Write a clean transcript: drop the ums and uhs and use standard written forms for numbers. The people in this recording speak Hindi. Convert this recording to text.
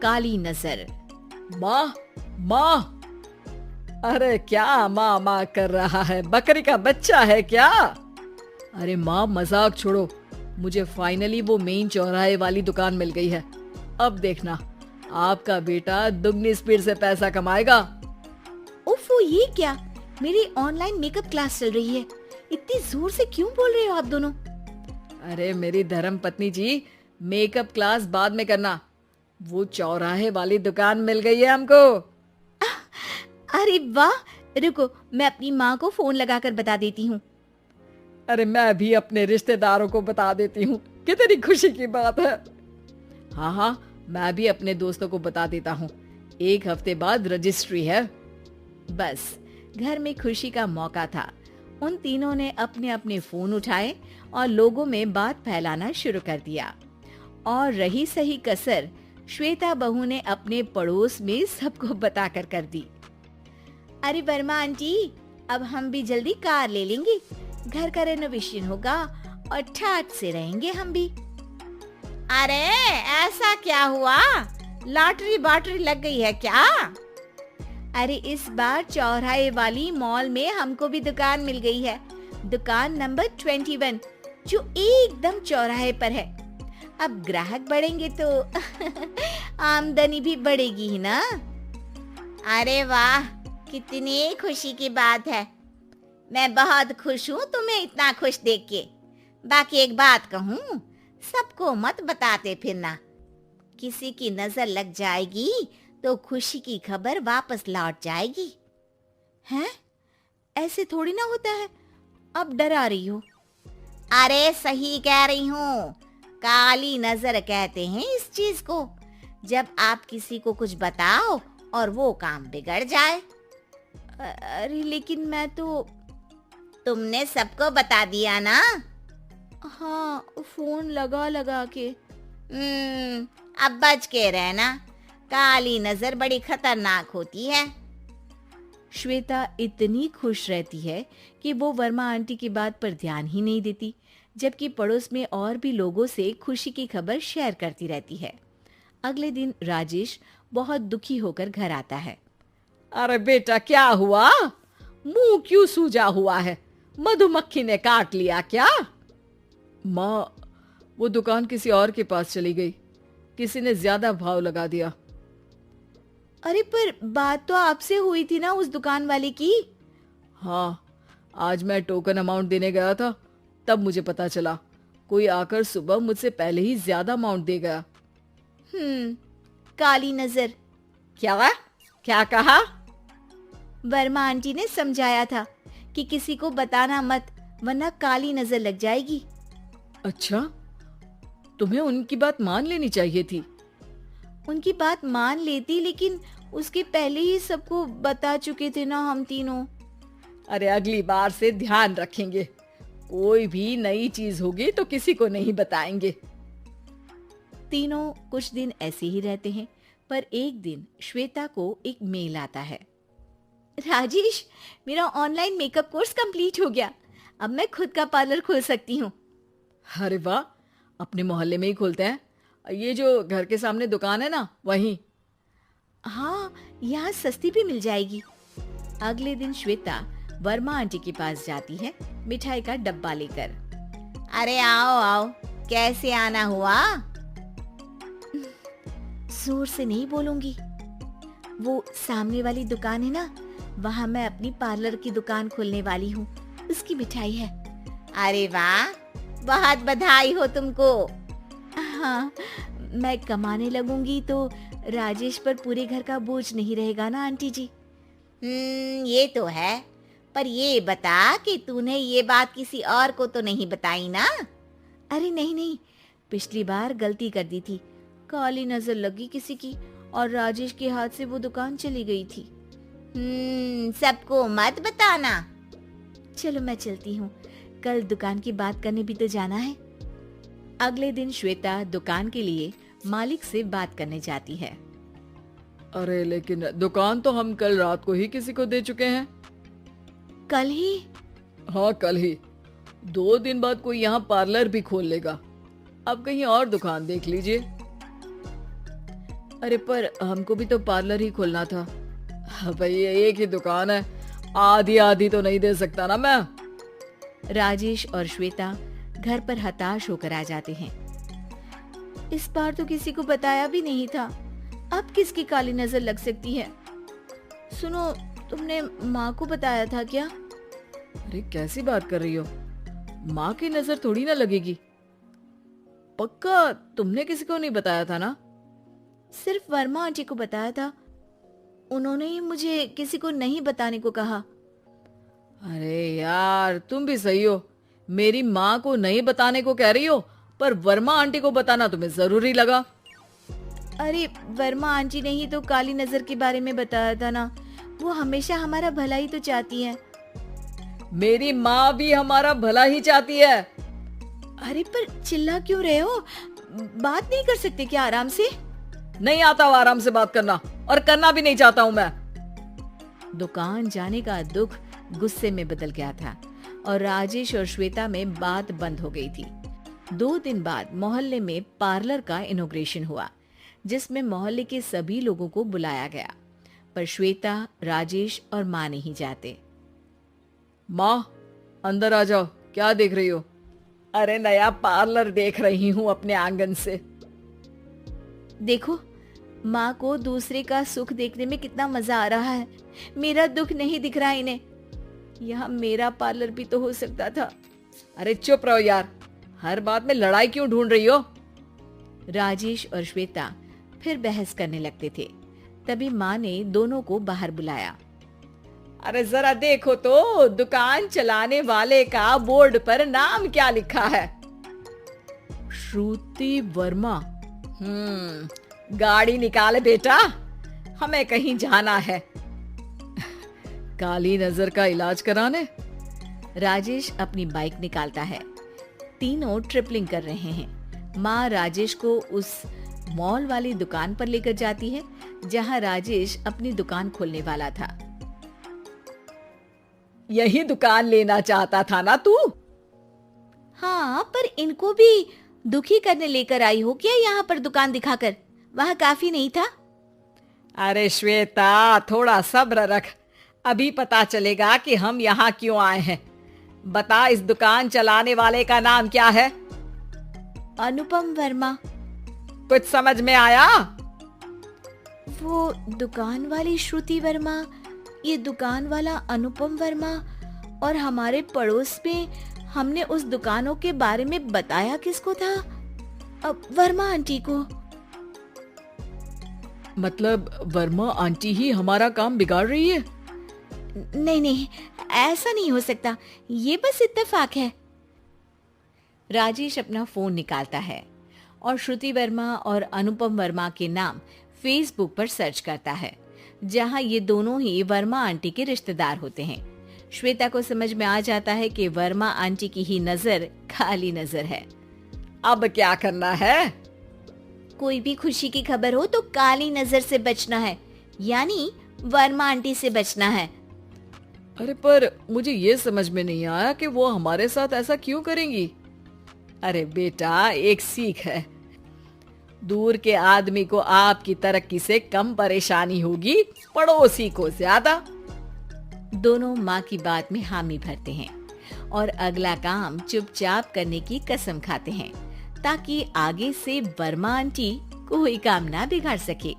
काली नजर। माँ, माँ, अरे क्या माँ माँ कर रहा है? बकरी का बच्चा है क्या? अरे माँ, मजाक छोड़ो। मुझे फाइनली वो मेन चौराहे वाली दुकान मिल गई है। अब देखना, आपका बेटा दुगनी स्पीड से पैसा कमाएगा। ओफो, ये क्या? मेरी ऑनलाइन मेकअप क्लास चल रही है। इतनी जोर से क्यों बोल रहे हो आप दोनों? अरे मेरी धर्म पत्नी जी, मेकअप क्लास बाद में करना। वो चौराहे वाली दुकान मिल गई है हमको। अरे वाह, रुको, मैं अपनी माँ को फोन लगाकर बता देती हूँ। अरे मैं भी अपने रिश्तेदारों को बता देती हूँ। कितनी खुशी की बात है। हाँ हाँ, मैं भी अपने दोस्तों को बता देता हूँ। 1 हफ्ते बाद रजिस्ट्री है। बस, घर में खुशी का मौका था। उन तीनों ने अपने अपने फोन उठाए और लोगों में बात फैलाना शुरू कर दिया। और रही सही कसर श्वेता बहू ने अपने पड़ोस में सबको बताकर कर दी। अरे वर्मा आंटी, अब हम भी जल्दी कार ले लेंगे। घर का रेनोवेशन होगा और ठाट से रहेंगे हम भी। अरे ऐसा क्या हुआ? लॉटरी बाटरी लग गई है क्या? अरे इस बार चौराहे वाली मॉल में हमको भी दुकान मिल गई है। दुकान नंबर 21, जो एकदम चौराहे पर है। अब ग्राहक बढ़ेंगे तो आमदनी भी बढ़ेगी ही ना। अरे वाह, कितनी खुशी की बात है। मैं बहुत खुश हूँ तुम्हें इतना खुश देख के। बाकी एक बात कहूँ, सबको मत बताते फिरना। किसी की नजर लग जाएगी तो खुशी की खबर वापस लौट जाएगी। हैं? ऐसे थोड़ी ना होता है। अब डरा रही हो। अरे सही कह रही हूँ, काली नजर कहते हैं इस चीज को। जब आप किसी को कुछ बताओ और वो काम बिगड़ जाए। अरे लेकिन मैं तो... तुमने सबको बता दिया ना? हाँ, फोन लगा लगा के। अब बच के रहना, काली नजर बड़ी खतरनाक होती है। श्वेता इतनी खुश रहती है कि वो वर्मा आंटी की बात पर ध्यान ही नहीं देती, जबकि पड़ोस में और भी लोगों से खुशी की खबर शेयर करती रहती है। अगले दिन राजेश बहुत दुखी होकर घर आता है। अरे बेटा, क्या हुआ? मुंह क्यों सूजा हुआ है? मधुमक्खी ने काट लिया क्या? माँ, वो दुकान किसी और के पास चली गई। किसी ने ज्यादा भाव लगा दिया। अरे पर बात तो आपसे हुई थी ना उस दुकान वाले की। हाँ, आज मैं टोकन अमाउंट देने गया था, तब मुझे पता चला। कोई आकर सुबह मुझसे पहले ही ज्यादा अमाउंट दे गया। काली नजर। क्या क्या कहा? वर्मा आंटी ने समझाया था कि किसी को बताना मत, वरना काली नजर लग जाएगी। अच्छा, तुम्हें उनकी बात मान लेनी चाहिए थी। उनकी बात मान लेती, लेकिन उसके पहले ही सबको बता चुके थे ना हम तीनों। अरे अगली बार से ध्यान रखेंगे। कोई भी नई चीज होगी तो किसी को नहीं बताएंगे। तीनों कुछ दिन ऐसे ही रहते हैं, पर एक दिन श्वेता को एक मेल आता है। राजेश, मेरा ऑनलाइन मेकअप कोर्स कंप्लीट हो गया। अब मैं खुद का पार्लर खोल सकती हूँ। अरे वाह, अपने मोहल्ले में ही खोलते हैं। ये जो घर के सामने दुकान है ना, वहीं। हाँ, यहाँ सस्ती भी मिल जाएगी। अगले दिन श्वेता वर्मा आंटी के पास जाती है मिठाई का डब्बा लेकर। अरे आओ आओ, कैसे आना हुआ? जोर से नहीं बोलूंगी। वो सामने वाली दुकान है ना, वहाँ मैं अपनी पार्लर की दुकान खोलने वाली हूँ। उसकी मिठाई है। अरे वाह, बहुत बधाई हो तुमको। हाँ, मैं कमाने लगूंगी तो राजेश पर पूरे घर का बोझ नहीं रहेगा ना आंटी जी। ये तो है, पर ये बता कि तूने ये बात किसी और को तो नहीं बताई ना? अरे नहीं नहीं, पिछली बार गलती कर दी थी। काली नजर लगी किसी की और राजेश के हाथ से वो दुकान चली गई थी। सबको मत बताना। चलो मैं चलती हूँ, कल दुकान की बात करने भी तो जाना है। अगले दिन श्वेता दुकान के लिए मालिक से बात करने जाती है। अरे लेकिन दुकान तो हम कल रात को ही किसी को दे चुके हैं। कल ही? हाँ, कल ही। 2 दिन बाद कोई यहाँ पार्लर भी खोल लेगा। अब कहीं और दुकान देख लीजिए। अरे पर हमको भी तो पार्लर ही खोलना था। भाई एक ही दुकान है, आधी आधी तो नहीं दे सकता ना मैं। राजेश और श्वेता घर पर हताश होकर आ जाते हैं। इस बार तो किसी को बताया भी नहीं था, अब किसकी काली नजर लग सकती है। सुनो, तुमने माँ को बताया था क्या? अरे कैसी बात कर रही हो, माँ की नजर थोड़ी ना लगेगी। पक्का तुमने किसी को नहीं बताया था ना? सिर्फ वर्मा आंटी को बताया था, उन्होंने ही मुझे किसी को नहीं बताने को कहा। अरे यार तुम भी सही हो, मेरी माँ को नहीं बताने को कह रही हो, पर वर्मा आंटी को बताना तुम्हें जरूरी लगा। अरे वर्मा आंटी ने ही तो काली नजर के बारे में बताया था ना, वो हमेशा हमारा भला ही तो चाहती है। मेरी माँ भी हमारा भला ही चाहती है। अरे पर चिल्ला क्यों रहे हो, बात नहीं कर सकते क्या आराम से? नहीं आता वो आराम से बात करना, और करना भी नहीं चाहता हूँ मैं। दुकान जाने का दुख गुस्से में बदल गया था और राजेश और श्वेता में बात बंद हो गई थी। 2 दिन बाद मोहल्ले में पार्लर का इनॉग्रेशन हुआ, जिसमें मोहल्ले के सभी लोगों को बुलाया गया, पर श्वेता, राजेश और माँ नहीं जाते। माँ अंदर आ जाओ, क्या देख रही हो? अरे नया पार्लर देख रही हूँ अपने आंगन से। देखो, माँ को दूसरे का सुख देखने में कितना मजा आ रहा है, मेरा दुख नहीं दिख रहा इन्हें। यहाँ मेरा पार्लर भी तो हो सकता था। अरे चुप रहो यार, हर बात में लड़ाई क्यों ढूंढ रही हो? राजेश और श्वेता फिर बहस करने लगते थे। तभी माँ ने दोनों को बाहर बुलाया। अरे जरा देखो तो, दुकान चलाने वाले का बोर्ड पर नाम क्या लिखा है? श्रुति वर्मा। गाड़ी निकाले बेटा, हमें कहीं जाना है। काली नजर का इलाज कराने? राजेश अपनी बाइक निकालता है। तीनों ट्रिपलिंग कर रहे हैं। माँ राजेश को उस मॉल वाली दुकान पर लेकर जाती है जहाँ राजेश अपनी दुकान खोलने वाला था। यही दुकान लेना चाहता था ना तू? हाँ, पर इनको भी दुखी करने लेकर आई हो क्या यहाँ पर दुकान दिखाकर? वहाँ काफी नहीं था? अरे श्वेता थोड़ा सब्र रख, अभी पता चलेगा कि हम यहाँ क्यों आए हैं। बता, इस दुकान चलाने वाले का नाम क्या है? अनुपम वर्मा। कुछ समझ में आया? वो दुकान वाली श्रुति वर्मा, ये दुकान वाला अनुपम वर्मा, और हमारे पड़ोस में हमने उस दुकानों के बारे में बताया किसको था? अब वर्मा आंटी को। मतलब वर्मा आंटी ही हमारा काम बिगाड़ रही है? नहीं नहीं, ऐसा नहीं हो सकता, ये बस इत्तेफाक है। राजेश अपना फोन निकालता है और श्रुति वर्मा और अनुपम वर्मा के नाम फेसबुक पर सर्च करता है, जहां ये दोनों ही वर्मा आंटी के रिश्तेदार होते हैं। श्वेता को समझ में आ जाता है कि वर्मा आंटी की ही नजर काली नजर है। अब क्या करना है? कोई भी खुशी की खबर हो तो काली नजर से बचना है, यानी वर्मा आंटी से बचना है। अरे पर मुझे ये समझ में नहीं आया कि वो हमारे साथ ऐसा क्यों करेंगी। अरे बेटा, एक सीख है, दूर के आदमी को आपकी तरक्की से कम परेशानी होगी, पड़ोसी को ज्यादा। दोनों माँ की बात में हामी भरते हैं और अगला काम चुपचाप करने की कसम खाते हैं, ताकि आगे से वर्मा आंटी कोई काम ना बिगाड़ सके।